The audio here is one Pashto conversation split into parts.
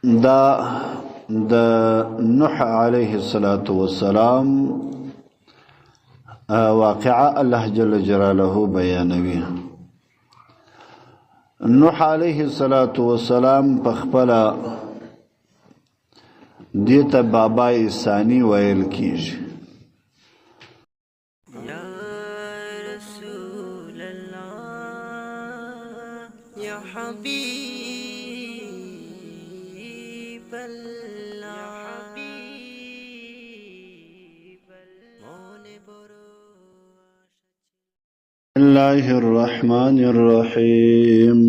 دا د نوح علیه السلام واقعه الله جل جلاله بیانوي. نوح علیه السلام په خپل دیته بابای ثانی ویل کیږي. يا حبيب الله بسم الله الرحمن الرحيم.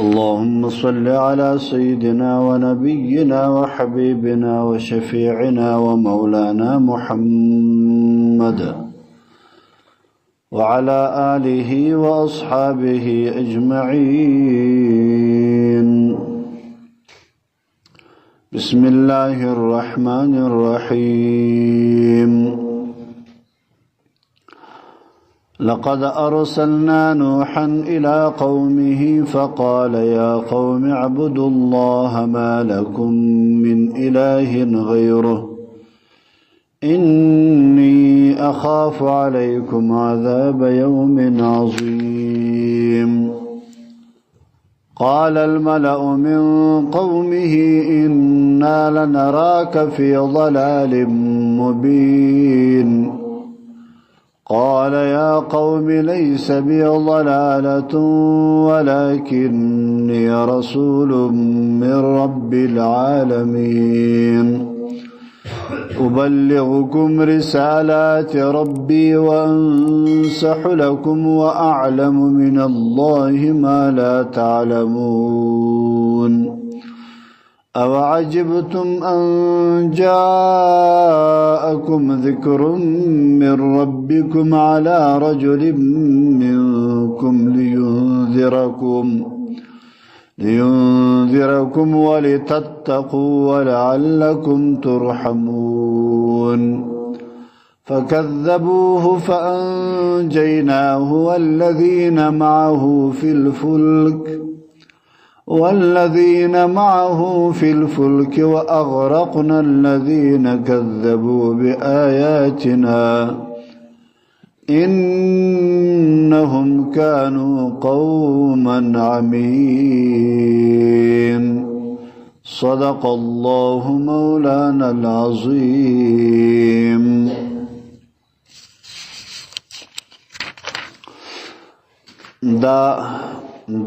اللهم صل على سيدنا ونبينا وحبيبنا وشفيعنا ومولانا محمد وعلى آله وأصحابه أجمعين. بسم الله الرحمن الرحيم. لقد أرسلنا نوحا إلى قومه فقال يا قوم اعبدوا الله ما لكم من إله غيره إني أخاف عليكم عذاب يوم عظيم. قال الملأ من قومه إنا لنراك في ضلال مبين. قال يا قوم ليس بي ضلالة ولكني رسول من رب العالمين أبلغكم رسالات ربي وأنصح لكم وأعلم من الله ما لا تعلمون. أوعجبتم أن جاءكم ذكر من ربكم على رجل منكم لينذركم ولتتقوا ولعلكم ترحمون. فكذبوه فأنجيناه والذين معه في الفلك وأغرقنا الذين كذبوا بآياتنا إنهم كانوا قوما عمين. صدق الله مولانا العظيم.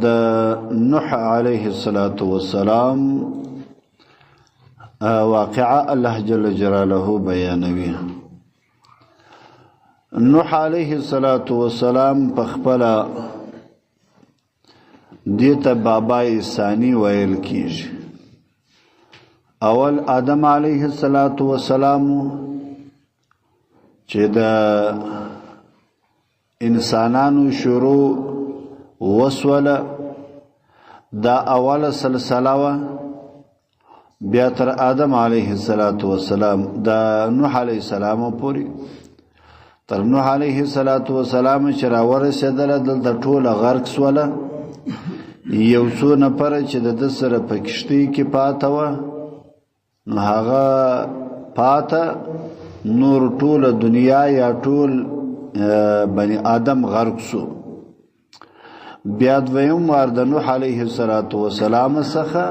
د نوح علیه السلام واقعه الله جل جلاله بیانوي. نوح علیه السلام په خپل دیته بابای ثانی ویل کیږي. اول آدم علیه السلام چې د انسانانو شروع وسوله دا اوله سلسله و، بیا تر آدم علیه السلام دا نوح علیه السلام پوری تر نوح علیه السلام چې راورسېدله دلته ټوله غرق سوله. یو څو نفره چې د ده سره په کښتۍ کې پاته وه نو هغه پاته، نور ټوله دنیا یا ټول بني آدم غرق سو. بیا دویم وار د نوح علیه السلام څخه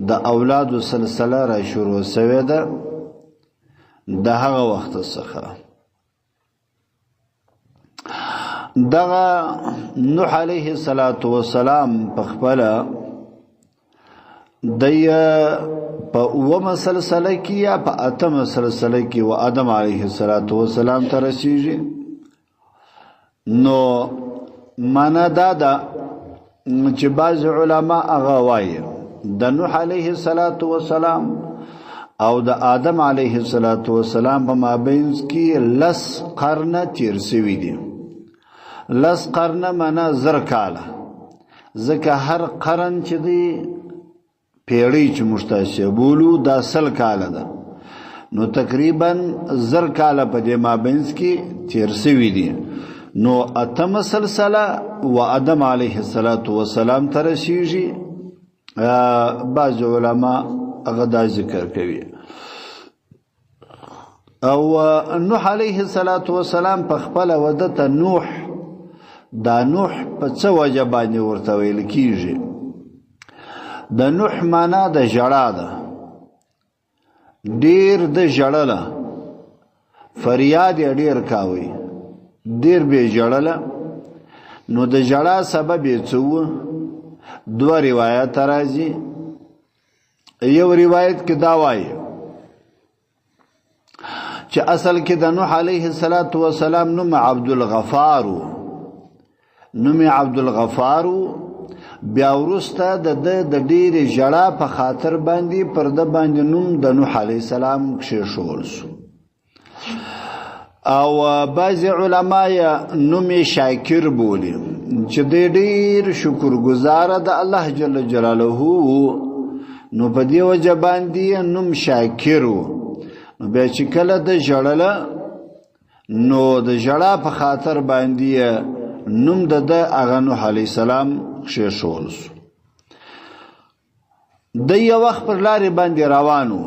د اولادو سلسله را شروع سوې ده. د هغه وخت څخه دغه نوح علیه السلام په خپل په اومه سلسله کې یا په اتمه سلسله کې و آدم علیه السلام ته رسیږي. نو معنا دا ده چې بعض علما هغه وایي د نوح علیه السلام او د آدم علیه السلام په مابین کې 10 قرنه تیر شوي دي. 10 قرنه معنا 1000 کاله، ځکه هر قرن چې دی پیړۍ چې مشتاشه بولو دا 100 کاله ده. نو تقریبا 1000 کاله په دې مابین کې تیر شوي دي. نو اتم سلسله و آدم علیه السلام ترسیږي بعض علما هغه دا ذکر کوي. او نوح علیه السلام په خپل ودته نوح دا نوح په څه وجه باندې ورته ویل کیږي؟ د نوح معنا د ژړا ده، ډیر د ژړله، فریاد یې ډیر کاوی، ډیر به ژړله. نو د ژړا سبب یې څه و؟ دوه روایت راځي. یو روایت کې دا وایي چې اصل کې د نوح علیه السلام نوم عبدالغفار و. نوم عبدالغفار و. بیا وروسته د ډېرې ژړا په خاطر باندې پر ده باندې نوم د نوح علیه السلام کښېښول سو. او بعضې علما یې نوم شاکر بولي چې دی ډېر شکرګزاره د الله جل جلاله و. نو په دې وجه باندې نوم شاکر و. نو بیا چې کله د ژړله نو د ژړا په خاطر باندې نوم د هغه نوح علیه السلام کښېښول سو. د یو وخت پر لارې باندې روان و.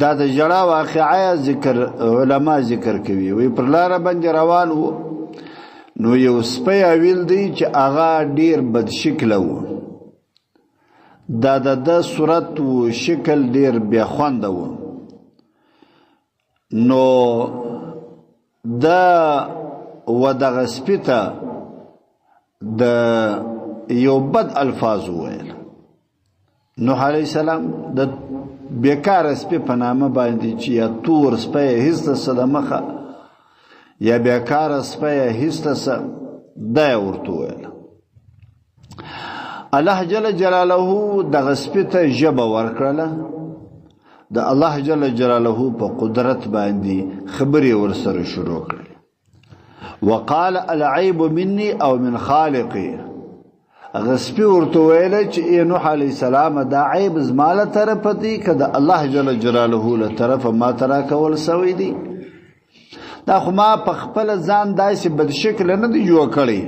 دا د ژړا واقعه علما ذکر کوي. وی پر لاره باندې روان و نو یو سپی اویل دی چې هغه ډیر بد شکله و. دا د صورت و شکل ډیر بې خونده و. نو دا و دغه سپي ته د یو بد الفاظ وویل. نوح علیه السلام د بیکار سپی په نامه باندې چې یا تور سپی هیڅ څه د مخه یا بیکار سپی هیڅ څه دا ورته وویل. الله جل جلاله دغه سپي ته ژبه ورکړله. د الله جل جلاله په قدرت باندې خبرې ورسره شروع کړې. وقال العیب مني او من خالقي. هغه سپي ورته ویله چې ای نوح علیه السلام دا عیب زما له طرفه دی که د الله جل جلاله له طرفه ما ته راکول سوی دی؟ دا خو ما په خپل ځان داسې بدشکله نه دی جوړ کړی.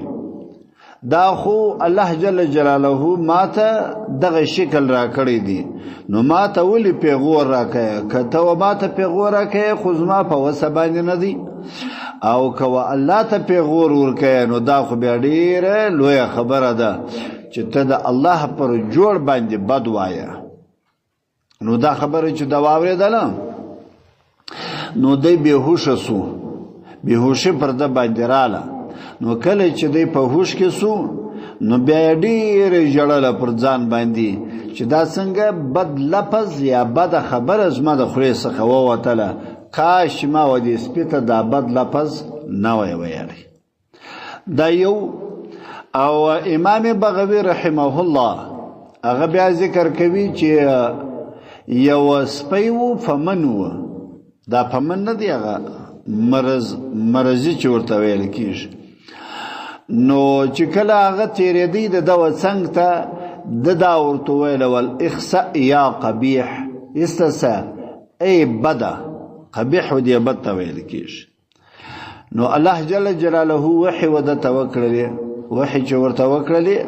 دا خو الله جل جلاله ما ته دغه شکل را کړی دی. نو ما ته ولې پیغور راکوې؟ که ته و ما ته پیغور راکوې خو زما په وسه باندې نه دی، او که و الله ته پیغور ورکوې نو دا خو بیا ډېره لویه خبره ده چې ته د الله پر جوړ باندې بد وایه. نو دا خبره چې دا واورېدله نو دی بېهوشه سو، بېهوشي پر ده باندې راله. نو کله چې دی په هوش کې سو نو بیا یې ډېرې ژړله پر ځان باندې چې دا څنګه بد لفظ یا بده خبره زما د خولې څخه ووتله. کاش ما و دې سپي ته دا بد لفظ نه وی ویلی. دا یو. او امام بغوی رحمه الله هغه بیا ذکر کوي چې یو سپی و فمن و. دا فمن نه دی، هغه مرضی چې ورته ویل کېږي. نو چې کله هغه تېرېدی د ده و څنګ ته دا ورته ویله والاخسأ یا قبیح. استسه ای بده. قبیح و دی بد ته ویل کېږي. نو الله جل جلاله وحی ودته وکړلې. وحی چې ورته وکړلې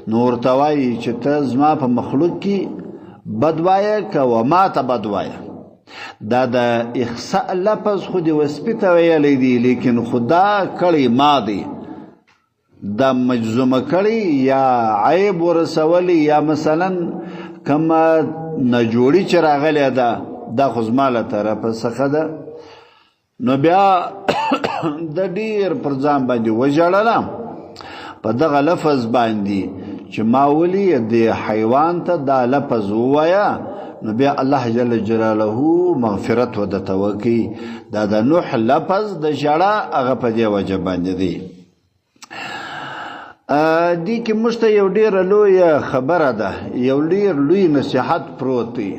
نو ورته وایي چې ته زما په مخلوق کې بد وایه که و ما ته بد وایه. دا د اخساء لفظ خو دې وسپي ته ویلی دی، لیکن خدا کړی ما دی. دا مجزومه کړی یا عیب ورسولی یا مثلا کومه نجوړي چې راغلی ده دا خو زما له طرفه څخه ده. نو بیا د ډېر پر ځان باندې وژړله په دغه لفظ باندې چې ما ولي د حیوان ته دا لفظ ووایه. نو بیا الله جل جلاله مغفرت ودته وکړي. دا د نوح لفظ د ژړا هغه په دې وجه باندې دی. دې کې موږ ته یو ډېره لویه خبره ده، یو ډېر لوی نصیحت پروت دی.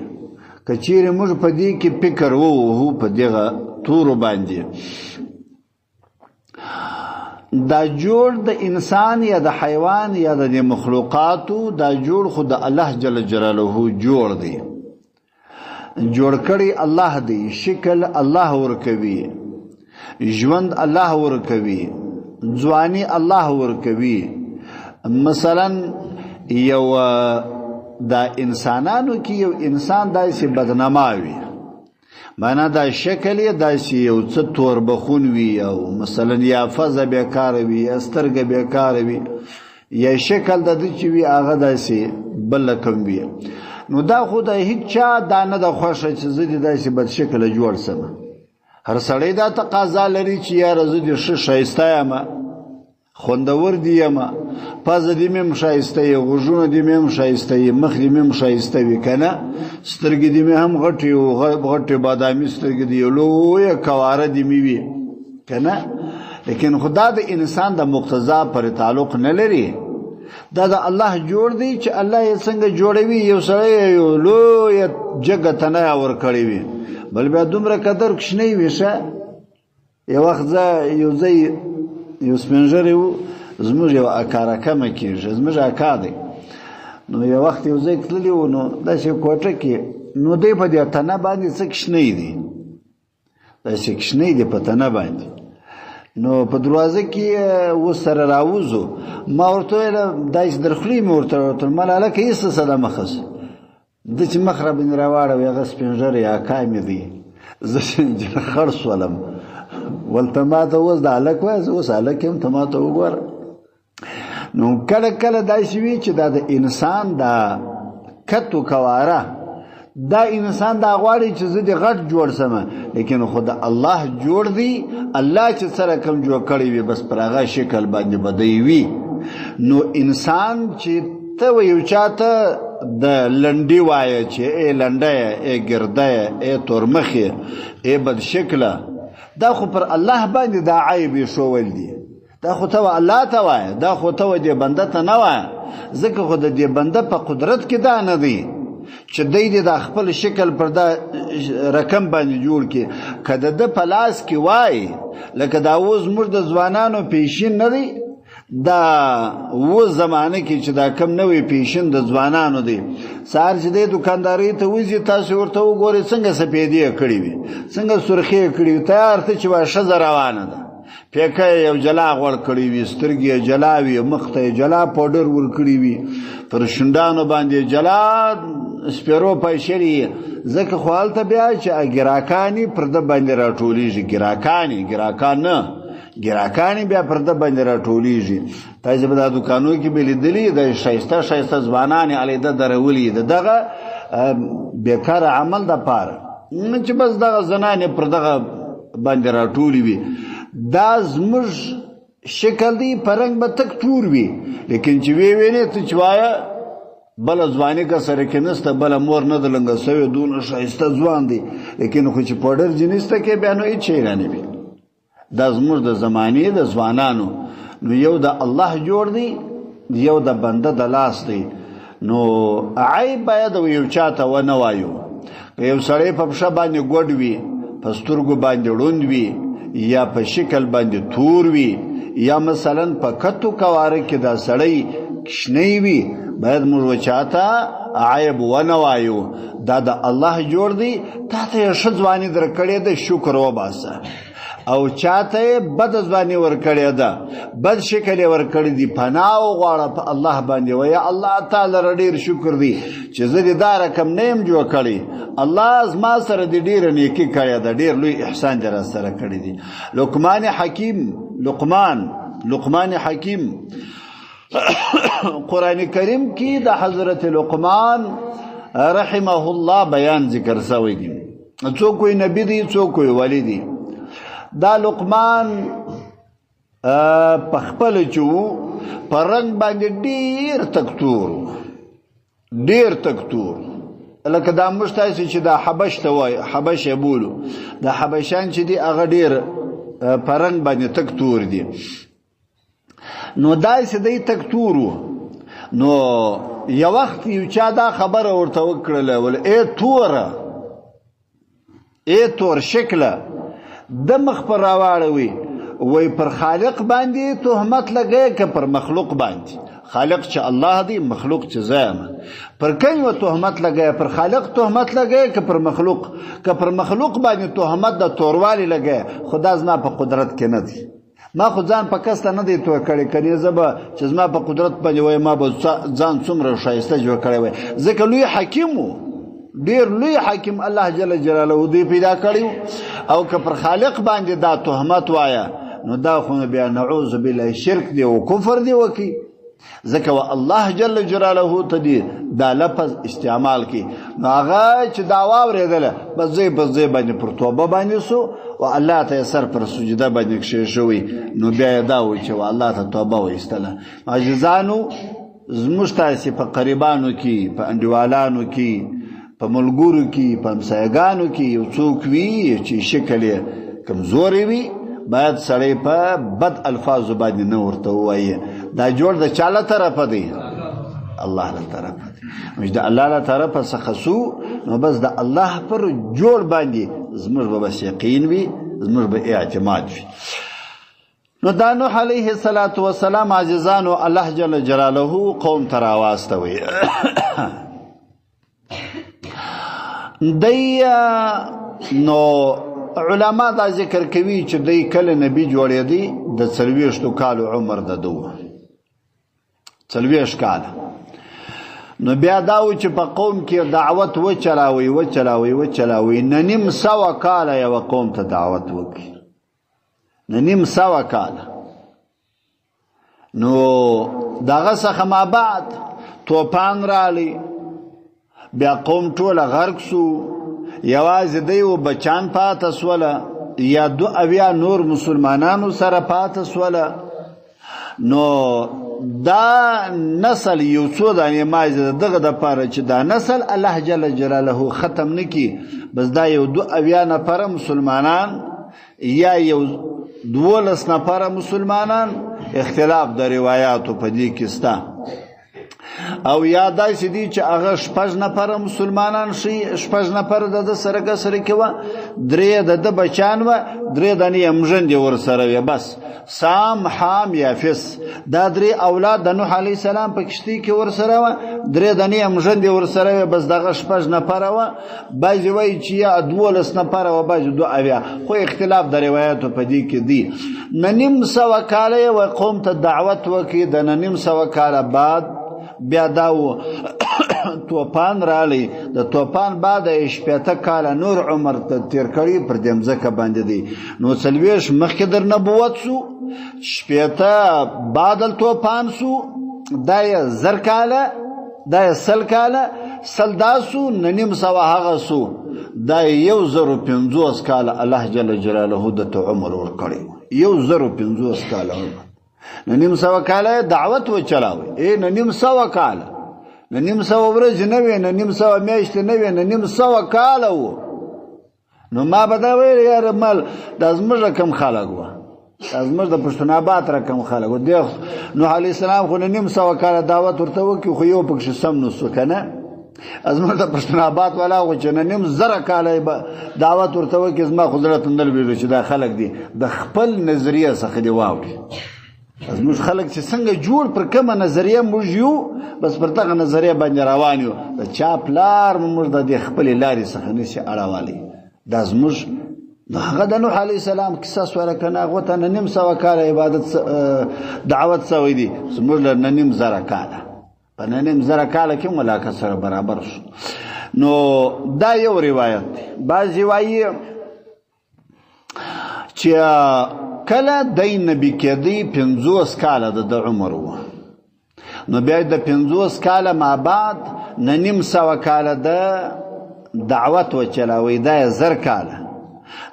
که چیرې موږ په دې کې فکر ووهو په دغه تورو باندې، دا جوړ د انسان یا د حیوان یا د مخلوقاتو دا جوړ خو د الله جل جلاله جوړ دی. جوړ کړی الله دی. شکل الله ورکوي، ژوند الله ورکوي، ځواني الله ورکوي. مثلا یو دا انسانانو کې یو انسان داسې بدنما وي، معنا دا شکل یې داسې یو څه تور بخون وي، او مثلا یا فزه بیکاره وي، یا سترګه بیکاره وي، یا شکل د ده چې وي هغه داسې بل رقم وي. نو دا خو د هیڅ چا دا نه ده خوښه چې زه دې داسې بد شکله جوړ سم. هر سړی دا تقاضا لري چې یاره زه دې ښه ښایسته یم، خوندور دې یم، پزه دې مې هم ښایسته وي، غوږونه دې مې هم ښایسته وي، مخ دې مې هم ښایسته وي، که نه سترګې دې مې هم غټې غټې بادامي سترګې دي، لویه کواره دې مې وي، که نه. لیکن خدا د انسان د مقتضا پر تعلق نه لري، دا د الله جوړ دی چې الله یې څنګه جوړوي. یو سړی یو لویه جګه تنه ورکړې وي، بل بیا دومره قدر کوچنی وي. ښه یو وخت زه یو ځای یو سپین ږیری و، زموږ یو اکا راکمه کېږي، زموږ اکا دی. نو یو وخت یو ځای تللي وو، نو داسې کوټه کې نو دی په دې تنه باندې څه کوچنی دي، داسې کوچنی دی په تنه باندې. نو په دروازه کې ورسره راوځو، ما ورته ویل داسې درخلي مې ورته ویل مال هلکه ایسته څه ده مخس ده چې مخ راباندې راواړوي، هغه سپین ږیری اکا مې دی. زه خړ شولم، ولته ما ته اوس د هلک وایه، زه اوس هلک یم، ته ما ته وګوره. نو کله کله داسې وي چې دا د انسان دا کت و کواره، دا انسان دا غواړي چې زه دې غټ جوړ سمه، لیکن خو د الله جوړ دی، الله چې سره کم جوړ کړی وي بس پر هغه شکل باندې بدی وي. نو انسان چې ته یو چاته د لنډي وایه چې ای لنډه یې، ای ګرده یې، ای تورمخ یې، ای بد شکله، دا خو پر الله باندې دا عیب ښول دي. دا خو ته الله ته وایه، دا خو ته دې بنده ته نه وایه، ځکه خو د دې بنده په قدرت کې دا نه دی چې دی دې د خپل شکل پر دا رقم باندې جوړ کړي. که د ده په لاس کې وای، لکه دا اوس زموږ د ځوانانو پیشین نه دی، دا اوس زمانه کې چې دا کم نوی پیشین د ځوانانو دی، سهار چې دی دوکاندارۍ ته وځي، تاسو ورته وګورئ څنګه سپېدې یې کړې وي، څنګه سرخې یې کړې وي، تیار ته چې وایي ښځه روانه ده، پیکه یې یو جلا غوړ کړی وي، سترګې یې جلا وي، مخ ته یې جلا پاوډر ورکړي وي، پر شونډانو باندې جلا سپیرو پیشري. ځکه خو هلته بیا چې ګراکانې پر ده باندې راټولیږي، ګراکان نه، ګراکانې بیا پر ده باندې راټولیږي. تاسې به دا دوکانو کې به لیدلي د ښایسته ښایسته ځوانانې علیده درولي د دغه بیکاره عمل دپاره، چې بس دغه زنانې پر دغه باندې راټولې وي. دا زموږ شکل دی، په رنګ به تک تور وي، لیکن چې وینې ته چې وایه بله ځواني که سره کې نسته، بله مور نه ده لنګه سوې، دونه ښایسته ځوان دی، لیکن خو چې پوډر جنسته کې بیا نو هېڅ شی رانه وي. دا زموږ د زمانې د ځوانانو. نو یو د الله جوړ دی، یو د بنده د لاس دی. نو عیب باید یو چا ته ونه وایو. که یو سړی په پښه باندې ګوډ وي، په سترګو باندې ړوند وي، یا په شکل باندې تور وي، یا مثلا په کتو کواره کې دا سړی کشنی وي، باید موږ وچاته عیب ونه وایو. دا د الله جوړ دی، تا ته یې ښه ځواني درکړې ده، شکر وباسه. او چاته یې بد ځواني ورکړې ده، بد شکل یې ورکړی دی، پناه وغواړه په الله باندې، وایه الله تعالی را ډېر شکر دی چې زه دې دا رقم نه یم جوړ کړی، الله زما سره دې ډېره نیکي کړې ده، ډېر لوی احسان دې را سره کړی دی. لقمان حکیم قرآن کریم کی دا حضرت لقمان رحمه الله بیان ذکر سوی دی. څوک کوئی نبی دی، څوک کوئی ولی دی. دا لقمان پخپل چو پر رنگ باندې ډیر تکتور لکه دا مشتایسی چې دا حبش ته وای، حبش یې بولو، دا حبشان چې دی هغه ډیر پر رنگ باندې تکتور دی. نو داسې دی تکتورو. نو یو وخت یو چا دا خبره ورته وکړله، ول ای تور شکله، د مخ پر راواړوي، وای پر خالق باندې تهمت لګی که پر مخلوق باندې؟ خالق چې الله دی، مخلوق چې زه یم. پر کوم تهمت لګی؟ پر خالق تهمت لګی که پر مخلوق؟ که پر مخلوق باندې تهمت د توروالي لګی، خدا زما په قدرت کې نه دی. ما خو ځان په کسته نه دی توی کړی، کنې زه به چې زما په قدرت باندې وای ما به ځان څومره ښایسته جوړ کړی وای. ځکه لوی حکیم و، ډېر لوی حکیم الله جل جلاله دوی پیدا کړی او که پر خالق باندې دا تهمت وایه نو دا خو بیا نعوذ بالله شرک دی او کفر دی وکي. ځکه الله جل جلاله ته دی دا لفظ استعمال کی نو هغه چې دا واورېدله بس ځای باندې پر توبه باندې سو او الله ته سر پر سجده باندې کښېښوي نو بیا یې دا وایي چې الله ته توبه وایستله. عاجزانو زموږ تاسې په قریبانو کې، په انډیوالانو کې، په ملګرو کې، په همسایګانو کې یو څوک وي چې شکل یې کمزوری وي، باید سړی په بد الفاظو باندې نه ورته ووایي. دا جوړ د چا له طرفه دی؟ الله له طرفه دی. چې د الله له طرفه څخه سو نو بس د الله پر جوړ باندې زموږ به بس یقین وي، زموږ به اعتماد وي. نو دا نوح علیه السلام عزیزانو الله جل جلاله قوم ته راواستوي. دی نو علما دا ذکر کوي چې دی کله نبی جوړېدی د 40 کالو عمر د و 40 کاله. نو بیا دا و چې په قوم کې دعوت وچلاوي نه نیم سوه کاله یو قوم ته دعوت وکړي، نه نیم سوه کاله. نو دغه څخه ما بعد توپان رالی، بیا قوم ټوله غرق سو، یوازې دی و بچان پاته سوله یا 2 نور مسلمانانو سره پاته سوله. نو دا نسل یو څو دانې مازه دغه د پاره چې دا نسل الله جل جلاله ختم نکي، بس دا یو 2 نفر مسلمانان یا یو 12 نفر مسلمانان، اختلاف د روایتو په دې کې ستا، او یا داسې دي چې هغه 6 نفر مسلمانان شي، 6 نفر د سره سره کې و، 3 د بچان و، 3 دانې مژندې ورسره وي. بس سام، حام، یافس دا 3 اولاد د نوح علیه السلام په کشتۍ کې ورسره و، 3 دانې مژندې ورسره وي. بس دغه 6 نفر و، بعضې وایي چې یا 12 نفر و، بعضې 2 خو اختلاف د روایتو په دې کې دی. نه نیم سوه کاله یې قوم ته دعوت وکړي، د نه نیم سوه کاله بعد بیا دا و توپان رالی. د توپان بعد 18 کاله نور عمر ته تیر کړي پر دې مځکه باندې دی. نو 40 مخکې در نبوت سو، 18 بعد التوپان سو، دا یې 1000 کاله، دا یې 100 کاله، 100 دا سو، نه نیم سوه هغه سو، دا یې 1050 کاله الله جل جلاله د عمر ورکړی، 1050 کاله عمر. نه نیم سوه کاله دعوت وچلاوي، نه نیم سوه کاله، نه نیم سوه ورځې نه وې، نه نیم سوه میاشتې نه وې، نه نیم سوه کاله و. نو ما به دا ویل یاره مال دا زموږ کم خلک و، دا زموږ د پښتون آباد را کم خلک و. دی نوح علیه السلام خو نه نیم سوه کاله دعوت ورته وکړي، خو یو پکښې سم نه سو که نه. زموږ د پښتون آباد والا خو چې نه نیم زره کاله دعوت ورته وکړي، زما خو زړه ته نه لوېږي چې دا خلک دي د خپل نظریه څخه دې واوړي. زموږ خلک چې څنګه جوړ پر کومه نظریه موږ یو، بس پر دغه نظریه باندې روان یو. د چا پلار موږ د دې خپلې لارې څخه نشي اړولی. دا زموږ هغه د نوح علیه السلام کیسه سوله که نه، هغو ته نه نیم سوه کاله عبادت دعوت سوی دی، زموږ له نه نیم زره کاله، په نه نیم زره کاله کې ملاقات سره برابر شو. نو دا یو روایت دی. بعضې وایي چې کله دی نبی کېدی 50 کاله د عمر و، نو بیا د 50 کاله ما بعد نه نیم سوه کاله د دعوت وچلاوی، دا یې 1000 کاله.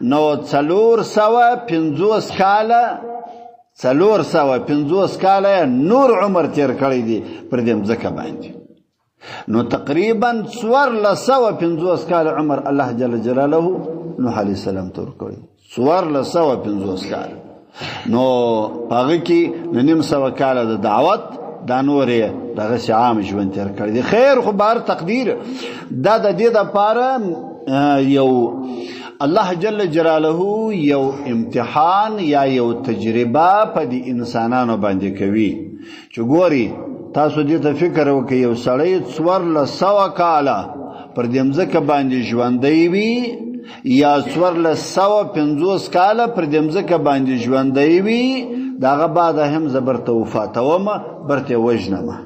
نو 450 کاله 450 کاله نور عمر تیر کړی دی پر دې مځکه باندې. نو تقریبا 450 کاله عمر الله جل جلاله نوح علیه السلام ته ورکړی، 450 کاله. نو هغه کې نه نیم سوه کاله د دعوت، دا نور یې دغسې عام ژوند تیر کړی دی. خیر خو بهر تقدیر دا د دې دپاره یو الله جل جلاله یو امتحان یا یو تجربه په دې انسانانو باندې کوي چې ګوري تاسو دې ته فکر وکړئ، یو سړی 400 کاله پر دې مځکه باندې ژوندی وي یا 450 کاله پر دې مځکه باندې ژوندی وي، داغه بعد هم زبرته وفاتوم برته وجنمه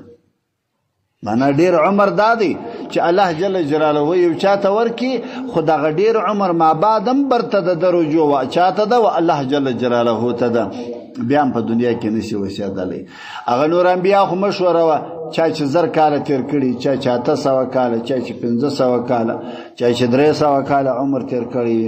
معنا ډیر عمر دادی چې الله جل جلاله یو چاته ورکی خدای ډیر عمر ما بعدم برته د درجو وا چاته ده او الله جل جلاله ته ده بیا په دنیا کې نشي وسیادلې هغه نور انبیا خو مشوره وا چا چې زر کال تیر کړي چا 400 کال چا چې 500 کال چا چې 300 کال عمر تیر کړي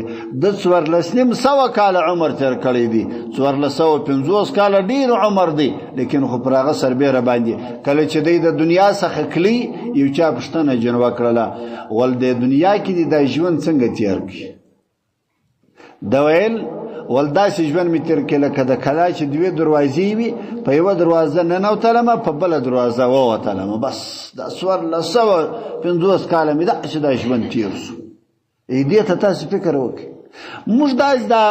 د څور لسنیم 100 کال عمر تیر کړي دي څور لسو 50 کال ډیر عمر دی لیکن خو پرغه سربېره باندې کله چې د دنیا څخه کلی یو چا پښتنه جنوا کړله ول د دنیا کې د ژوند څنګه تیر کی دویل ولداس ژوند می تیر کله کده کلا چې دوی دروازې وي په یو دروازه نه نوتلم په بل دروازه ووتلم بس د سور لسو 50 کال می دا چې د ژوند تیر شو دې ته تاسو فکر وکړئ موږ دا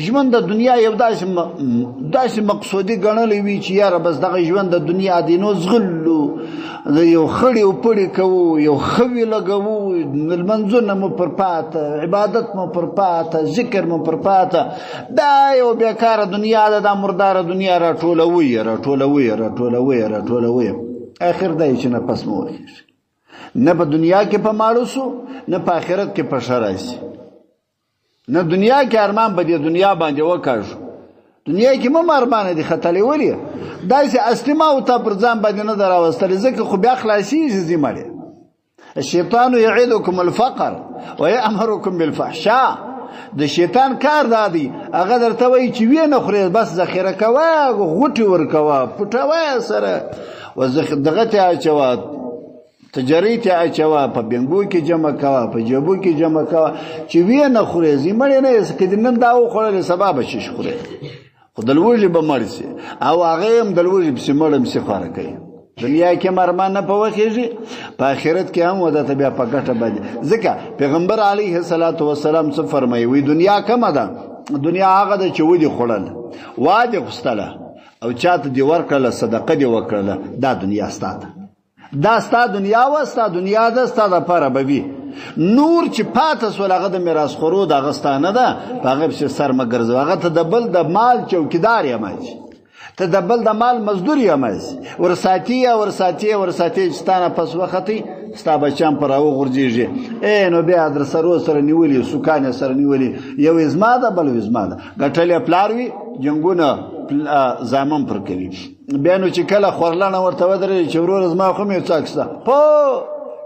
ژوند د دنیا یو داسې مقصودی ګڼلی وي چې یاره بس دغه ژوند د دنیا دی نو زغلو یو خړی او پړی کوو یو خوی لګوو لمنځونه مو پر پاته عبادت مو پر پاته ذکر مو پر پاته دا یو بیکاره دنیا ده دا مرداره دنیا راټولوي اخر دی چې نه پس مو وخیږي نه په دنیا کې په ماړو سو نه په آخرت کې په شرایسي نه دنیا کې ارمان به د دنیا باندې وکړو دنیا کې مم ارمان دي خطلې ولي داسې استما او ته پر ځان باندې نه دراوستل ځکه خو بیا خلاصي زمړي الشیطان یعدکم الفقر ويأمرکم بالفحشاء د شیطان کار دادی هغه درته وایي چې وینه خوري بس ذخیره کوه غوټي ورکوه پټوي سره دغه ته اچوا تجاریت اچوا په بنګو کې جمع کوا په جبو کې جمع کوا چې وینه خوري زمړي نه سکه نن دا خورل سبب شي خوري خدلوجي به مرسي او هغه هم دلوجي به سمړم سي خاره کوي دنیا کې مرمان نه پوخیږي په آخرت کې هم ودا ته بیا په ګټه باندې ځکه پیغمبر علیه الصلاۃ والسلام څه فرمایي وی دنیا کومه ده دنیا هغه ده چې ودی خړل واده غستله او چاته دی ورکړه صدقه دی وکړه دا دنیا ستاته دا ستا دنیا و ستا دنیا ده ستا د پاره بوي نور چې پاته سول هغه د میراث خورو د غستانه ده هغه چې سر مګرځو هغه ته د بل د مال چوکیدار یمای ته د بل د مال مزدور یمای ورساتی ستانه پس وختي ستا بچان پر او غورځيږي نو بیا در سره نیولې سوکانه سره نیولې یو ازما ده بل ازما ده غټلې پلاروي جنگونه زامن پر کوي بیا نو چې کله خورلانه ورته ودرې چې ورور زما خو مې څاکسته په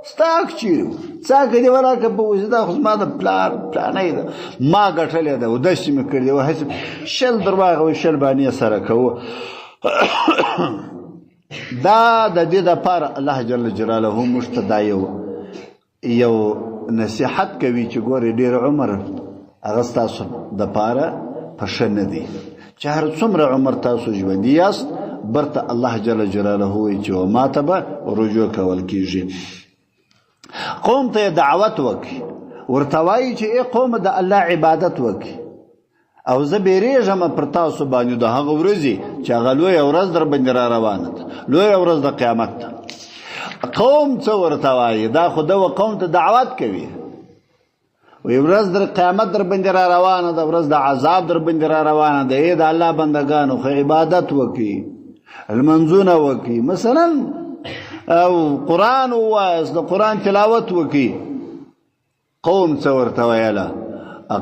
ستاک چیرو څاک دی ورکه په وځدا خو زما د پلانې ده ما غټلې ده ودش مې کړې و هڅ شل درواغه و شل باندې سره کوو دا د دې د پاره الله جل جلاله مشتدایو یو نصیحت کوي چې ګوري ډیر عمر هغه تاسو د پاره پښنه دی چې هر څومره عمر تاسو ژوند یاست برته الله جل جلاله وي چې ماته به رجوع کول کیږي قوم ته دعوت وکي ورته وایي چې قوم د الله عبادت وکي او زه بیریږم پر تاسو باندې د هغه ورځې چې هغه لوی ورځ در باندې را روانه ده لوی ورځ د قیامت قوم څه ورته وایي دا خو د قوم ته دعوت کوي وی ورځ در قیامت در باندې را روانه ده ورځ د عذاب در باندې را روانه ده د الله بندگانو خو عبادت وکي المنزونه وکي مثلا او قران وایس د قران تلاوت وکي قوم څه ورته وایله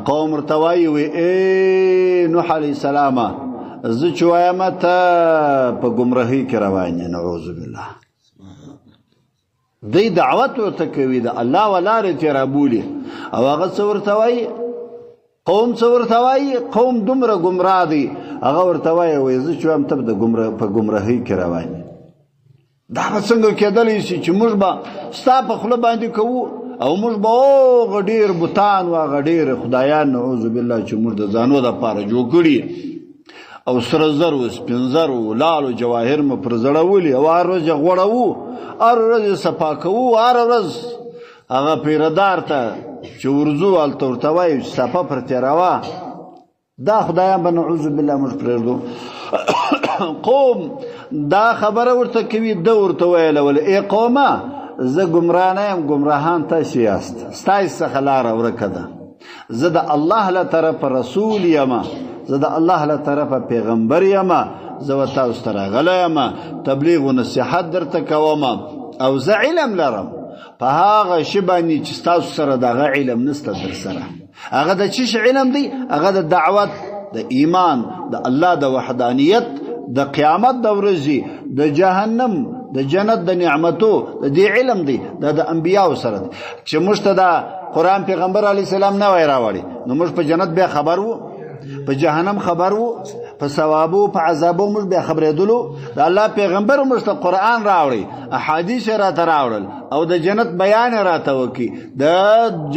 قوم ارتوای وی نوح علیہ السلام ز چوایم ته په گمراهی کې روان نعوذ بالله دی دعوت ورته کوي د الله ولاره ترابولي او هغه څورتوي قوم څورتوي قوم دومره گمراه دي هغه ورتوي وي ز چوام ته د گمراه په گمراهی کې روان دا څنګه کېدلی شي چې موږ به ستا په خله باندې کوو او موږ به غډیر بوتان وا غډیر خدایان نعوذ بالله چې موږ د ځانو د پاره جوړ کړی او سره زر و سپینزر و لال و جواهر م پر زړولي او ارز غوړو ارز صفاکو ارز هغه پیردار ته چې ورزو ال تورتوي صفه پر تیروا دا خدایان به نعوذ بالله موږ پرېږدو قوم دا خبره ورته کوي د ورته ویل ول قومه زه گمراه یم گمراهان تاسو یاست ستاسو څخه لار ورکه ده زه د الله له طرف رسول یم زه د الله له طرف پیغمبر یم زه تاسو ته راغلی یم تبلیغ و نصیحت درته کوم او زه علم لرم په هغه شي باندې چې ستاسو سره دغه علم نسته در سره هغه د چی علم دی هغه د دعوت د ایمان د الله د وحدانیت د قیامت د ورځې د جهنم د جنت د نعمتو د دې علم دی د انبیاء سره دی چې موږ ته د قرآن پیغمبر علی السلام نه وای راوړي نو موږ په جنت بیا خبر وو په جهنم خبر وو په ثوابو په عذابو موږ بیا خبرېدلو د الله پیغمبر موږ ته قرآن راوړي احادیث راته راوړل او د جنت بیان راته وکي د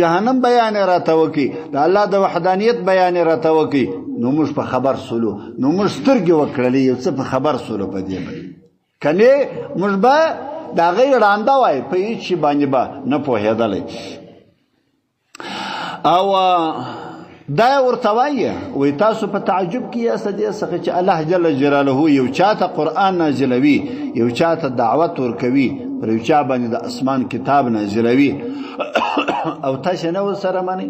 جهنم بیان راته وکي د الله د وحدانیت بیان راته وکي نو موږ په خبر سولو نو موږ سترګې وکړلې یو څه په خبر سولو په دې باندې کنه موږ به دا غیر رانده وای په هیڅ شي باندې به نه پوهېدلې او دا ورته وایي تاسو په تعجب کې یاست دې څخه چې الله جل جلاله یو چاته قرآن نازلوي یو چاته دعوت ورکوي پر یو چا باندې د اسمان کتاب نازلوي او تاسو نه وسره منئ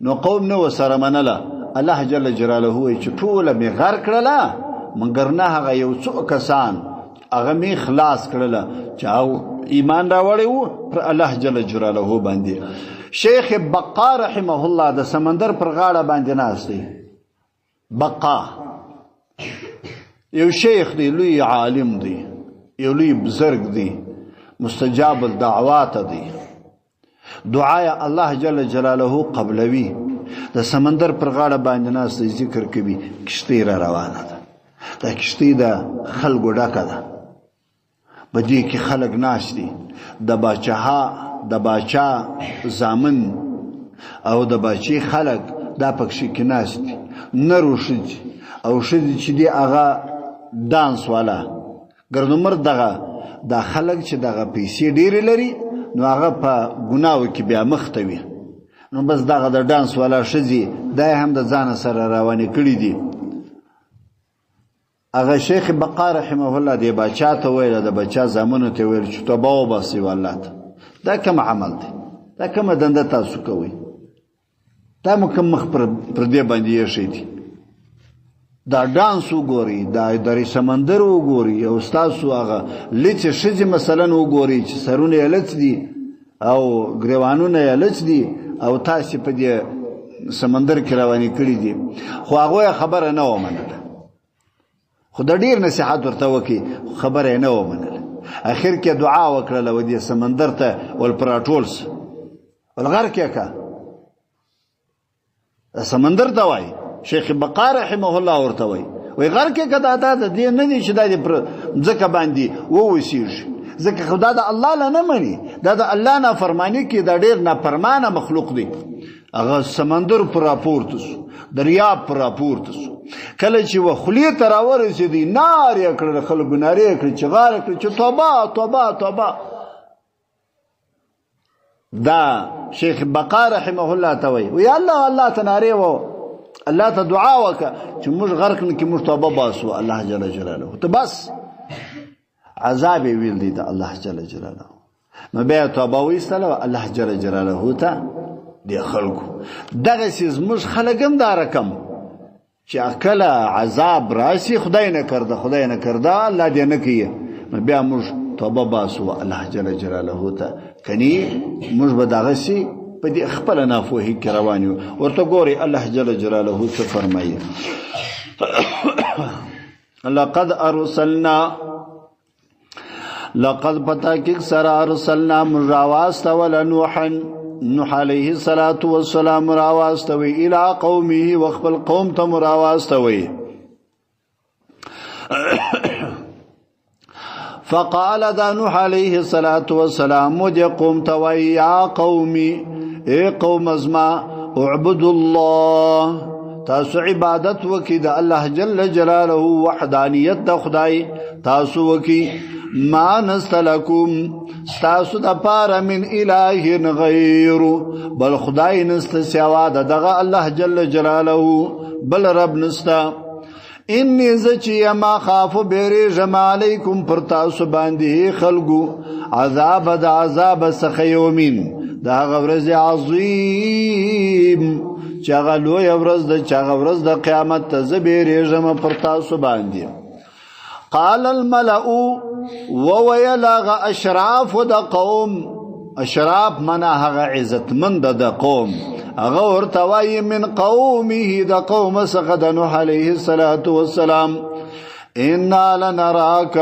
نو قوم نه وسره منله الله جل جلاله وایي چې ټوله مې غر کړله مګر نه هغه یو څو کسان هغه مې خلاص کړله چې ایمان راوړی وو پر الله جل جلاله باندې شیخ بقا رحمه الله د سمندر پر غاړه باندې ناست دی بقا یو شیخ دی لوی عالم دی یو لوی بزرگ دی مستجاب الدعوات دی دعای الله جل جلاله قبلوي د سمندر پر غاړه باندې ناست دی ذکر کوي کشتی را روانه ده دا کشتی د خلکو ډکه ده بدی کې خلک ناست دي د باچا زامن او د باچې خلک دا پکښې کې ناست دي نر و ښځې او ښځې چې دي هغه دانس والا ګردومر دغه دا خلک چې دغه پیسې ډېرې لري نو هغه په ګناو کې بیا مخ ته وي نو بس دغه د ډانس والا ښځې دا هم د ځانه سره روانې کړي دي هغه شیخ بقا رحمه الله دی باچا ته ویل د بچا زامنو ته ویل چې توبه وباسئ والله دا کوم عمل دی دا کومه دنده تاسو کوئ دا مو کوم مخ پر دې باندې ایښی دي دا ډانس وګورئ دا درې سمندر وګورئ او ستاسو هغه لڅې ښځې مثلا وګورئ چې سرونه یې لڅ دي او ګریوانونه یې لڅ دي او تاسې په دې سمندر کې روانې کړي دي خو هغوی خبره نه ومنله خو د ډېر نصیحت ورته وکړي خبره یې نه ومنله اخر کې دعا وکړله و دې سمندر ته ول پراټول سه ول غر کې که سمندر ته وایي شیخ بقا رحمه الله ورته وایي وایي غر کې که دا دې نه دي چې دا دې پر ځمکه باندې ووسیږي ځکه خو دا د الله له نه مني دا د الله نافرماني کې دا ډېر نافرمانه مخلوق دی هغه سمندر پر راپورته سو دریاب پر راپورته سو کله چې و خولې ته راورسېدی نار یې کړل خلکو نارې یې کړې چغار یې کړې چې توبه توبه توبه دا شیخ بقا رحمه الله ته وایي وی الله ته نارې و الله ته دعا وکړه چې موږ غرق نه کې موږ توبه باسو الله جل جلاله ته بس عذاب یې ویل دی د الله جل جلاله نو بیا توبه وایستله الله جل جلاله ته دی خلکو دغسې زموږ خلک هم دا رقم چې کله عذاب راشي خدای نه کرده الله دې نه کوي نو بیا موږ توبه باسو الله جل جلاله ته کني موږ به دغسې په دې خپله ناپوهي کې روان یو ورته ګورئ الله جل جلاله څه فرمایي لقد پتاکیک سر ارسلنا مراواستول نوح علیه السلام مراواستوی الى قومه وخبل قوم تا مراواستوی فقال دا نوح علیه السلام مجھے قوم توی یا قومی اے قوم ازما اعبد اللہ تاسو عبادت وکی دا اللہ جل جلالہ وحدانیت دا خدای تاسو وکی ما نستلکم ستاسو دا پارا من الہ غیر بل خدای نست سوا دا دغا اللہ جل جلالہ بل رب نستا انی زچی ما خافو بیری جمع علیکم پر تاسو باندی خلقو عذاب دا عذاب سخیومین دا غورز عظیم چاگا لوی ورز دا قیامت تا زبیری جمع پر تاسو باندی قال الملأ وویلغ اشراف د قوم، اشراف منا هغه عزت مند د قوم، هغه ورته وایي من قومه د قوم څخه د نوح علیه السلام انا لنراک،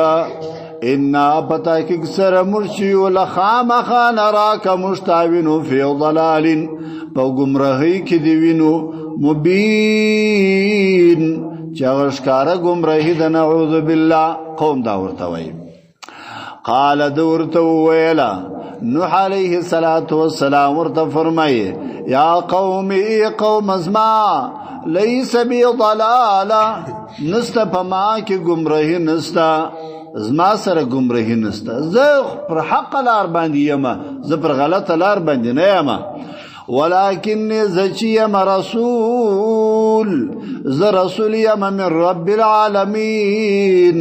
انا پتاکک سر مرشی ولخامخا نراک مشتاوینو فی ضلال پا گمراهی کی دیوینو مبین چغشکار گمراهی د نعوذ بالله. قوم دا ورته وایي. قال دورته ویلا نوح علیه السلام ورته فرمایي یا قوم ای قوم ازما لیس بی ضلالا، نستا پا ما کی گمراهی نستا، زما سره گمراهی نستا، زه پر حق لار باندې یما، زه پر غلط لار باندې نه یما، ولكن زچیم رسول، زه رسول یم من رب العالمین،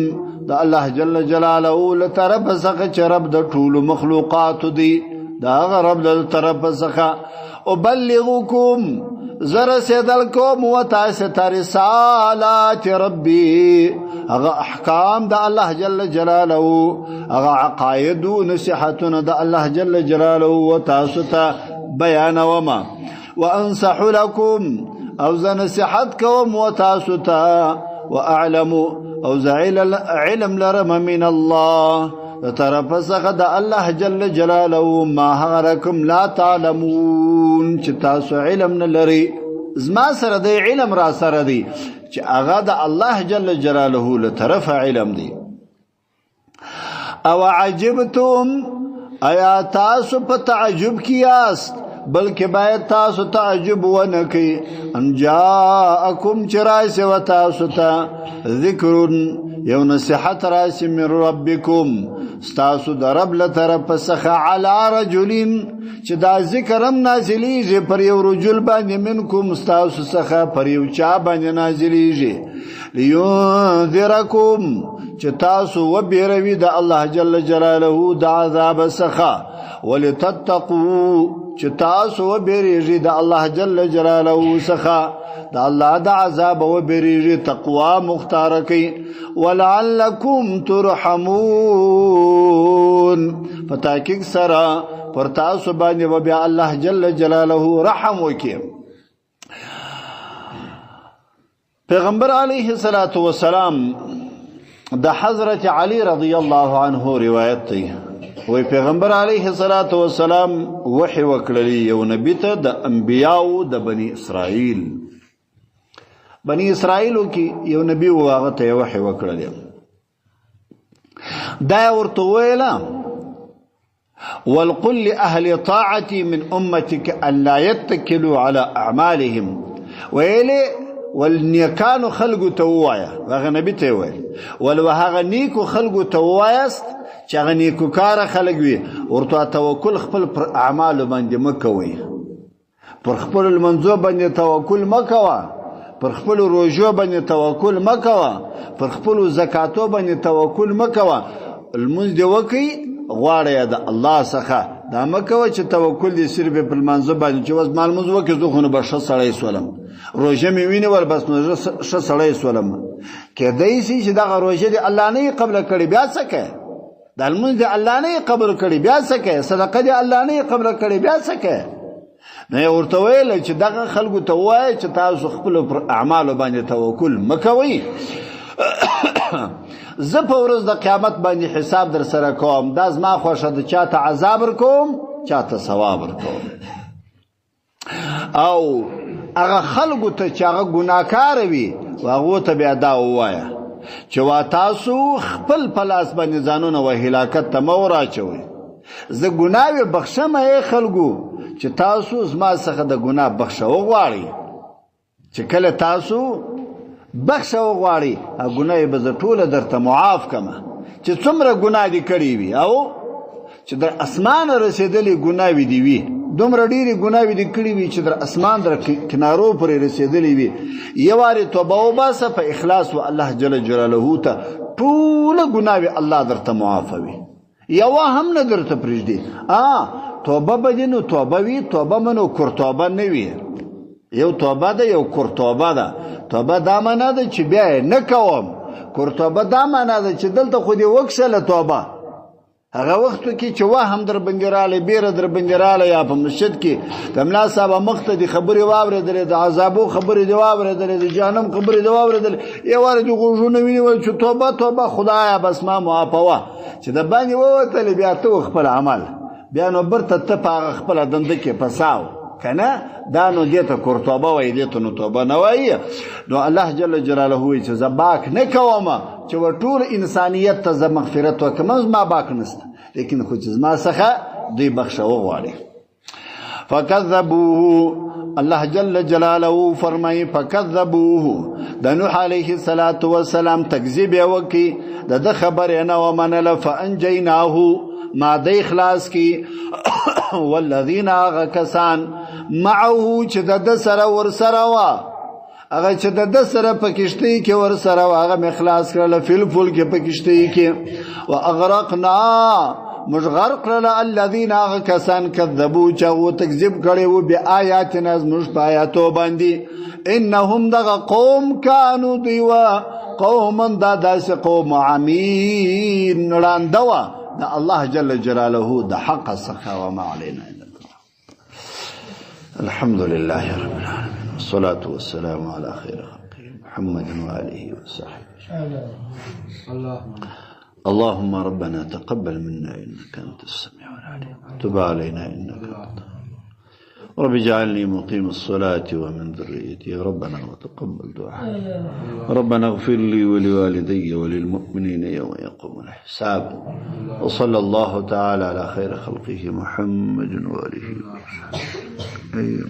دا الله جل جلاله لطرف څخه چې رب د ټولو مخلوقات دی، دا هغه رب د طرف څخه ابلغکم، زر سیدل کوم و تاسو ته رسالات ربی، هغه احکام د الله جل جلاله، هغه عقاید و نصیحتونه د الله جل جلاله و تاسو ته بیانوما، وانصح لكم، او ز نصیحت کوم و تاسو ته، واعلم، او ز علم لرم من الله طرف څخه د الله جل جلاله ما هغرکم لا تعلمون، چې تاسو علم نه لري، زما سره د علم را سره دی چې هغه د الله جل جلاله له طرف علم دی. او عجبتم، ایا تاسو په تعجب کیاست، بلکې باید تاسو تعجب ونکئ، ان جاءکم چرایسه و تاسو ته ذکر یو نصیحت راسی من ربکم، ستاسو در رب لطرف څخه علی رجلین، چې دا ذکرم نازلیږي پر یو رجل باندې منکم، ستاسو څخه پر یو چا باندې نازلیږي، لینذرکم، چې تاسو وبیروي د الله جل جلاله د عذاب څخه، ولتتقوا، چې تاسو وبیریږي د الله جل جلاله څخه د الله د عذاب وبیریږي، تقوا مختار کړئ، ولعلکم ترحمون، په تحقیق سره پر تاسو باندې و بیا الله جل جلاله رحم وکړي. پیغمبر علیه السلام د حضرت علی رضی الله عنه روایت دی، وی پیغمبر علیه السلام وحی وکړلی یو نبی ته د انبیاو د بنی اسرائیل، بنی اسرائیلو کی یو نبی هغه ته وحی وکړلی، دا ورته ویلا ولقل لأهل طاعتي من أمتك أن لا يتكلوا على أعمالهم، ویلی والنیکانو خلقو توایا، وغه نبی ته ویل، ولوهغه نیکو خلقو توایست چې هغه نیکو کار خلق وي، ورته توکل خپل پر اعمال باندې مکوي، پر خپل المنځو باندې توکل مکوا، پر خپل روزو باندې توکل مکوا، پر خپل زکاتو باندې توکل مکوا، المنځ دی وکي غواړی د الله څخه، دا مکوه چې توکل دې صرف په المنځو باندې، چې وس مال منځ وکي زه خو نه به ښه سړی سولم، روژه مې وینول بس نو ښه سړی سولم، کېدای شي چې دغه روژه دې الله نه قبل کړي، بیا څه کوې؟ د لمونځ دې الله نه قبل کړي، بیا څه کوې؟ صدقه دې الله نه قبل کړي، بیا څه کوې؟ نه یې ورته ویل چې دغه خلکو ته ووایه چې تاسو خپلو پر اعمالو باندې توکل مه کوئ، زه په ورځ د قیامت باندې حساب در سره کوم، دا زما خوښه ده، چاته عذاب ورکوم چاته ثواب ورکوم. او هغه خلکو ته چې هغه ګناهکاره وي هغو ته بیا دا ووایه چې وا تاسو خپل په لاس باندې ځانونه و هلاکت ته مه وراچوئ، زه ګناه بخښم ای خلکو چې تاسو زما څخه د ګناه بخښه وغواړئ، چې کله تاسو بخښه وغواړئ ګناه به زه ټوله درته معاف کړم، چې څومره ګناه دې کړې وي، او چې در اسمانه رسېدلې ګناوې دې وي، دومره ډېرې ګناوې دې کړې وي چې در اسمان در کنارو پورې رسېدلې وي، یو وارې توبه وباسه په اخلاص و الله جل جلاله ته ټوله ګناوې الله درته معافوي، یوه هم نه درته پرېږدي. توبه به دې نو توبه وي، توبه منو کورتوبه نه وي، یو توبه ده یو کورتوبه ده. توبه دا معنا ده چې بیا یې نه کوم، کورتوبه دا معنا ده چې دلته خو دې وکسله توبه هغه وختو کې چې وهم در باندې رالی بیره در باندې رالی یا په مسجد کې د ملا صاحب مخ ته دې خبرې واورېدلې د عذابو خبرې دې واورېدلې د جهنم خبرې دې واورېدلې یو وار دې غوږونه ونیول چې توبه توبه خدایه بس ما معافوه چې د باندې ووتلې بیا ته خپل عمل بیا نو برته ته په هغه خپله دنده کې پساو که نه دا نو دې ته کورتوبه وایي دې ته نو توبه نه وایي نو الله جل جلاله وایي چې زه باک نه کومه چې ټول انسانیت ته زه مغفرت وکړم زما باک نشته لیکن خو چې زما څخه دوی بخښه وغواړي فکذبوه الله جل جلاله فرمایي فکذبوه د نوح علیه السلام تکذیب یې وکړي د ده خبرې نه ومنله فانجیناه ما دی خلاص کی والذین آغا کسان معه چې د ده سره ورسره وه هغه چې د ده سره په کښتۍ کې ورسره وه هغه مې خلاص کړله فی الفلک په کښتۍ کې واغرقنا موږ غرق کړله الذین هغه کسان کذبو چې هغو تکذیب کړی و بآیاتنا زموږ په آیاتو باندې انهم دغه قوم کانو دوی وه قوما دا داسې قوم عمین ړانده وه دا الله جل جلاله دا حق څخه وما علينا الا الحمد لله رب العالمين والصلاة والسلام على خير خلقه محمد وآله وصحبه اللهم ربنا تقبل منا إنك أنت السميع العليم تب علينا إنك أنت رب اجعلني مقيم الصلاة ومن ذريتي ربنا وتقبل دعاء ربنا اغفر لي ولوالدي وللمؤمنين يوم يقوم الحساب وصلى الله تعالى على خير خلقه محمد وآله وصحبه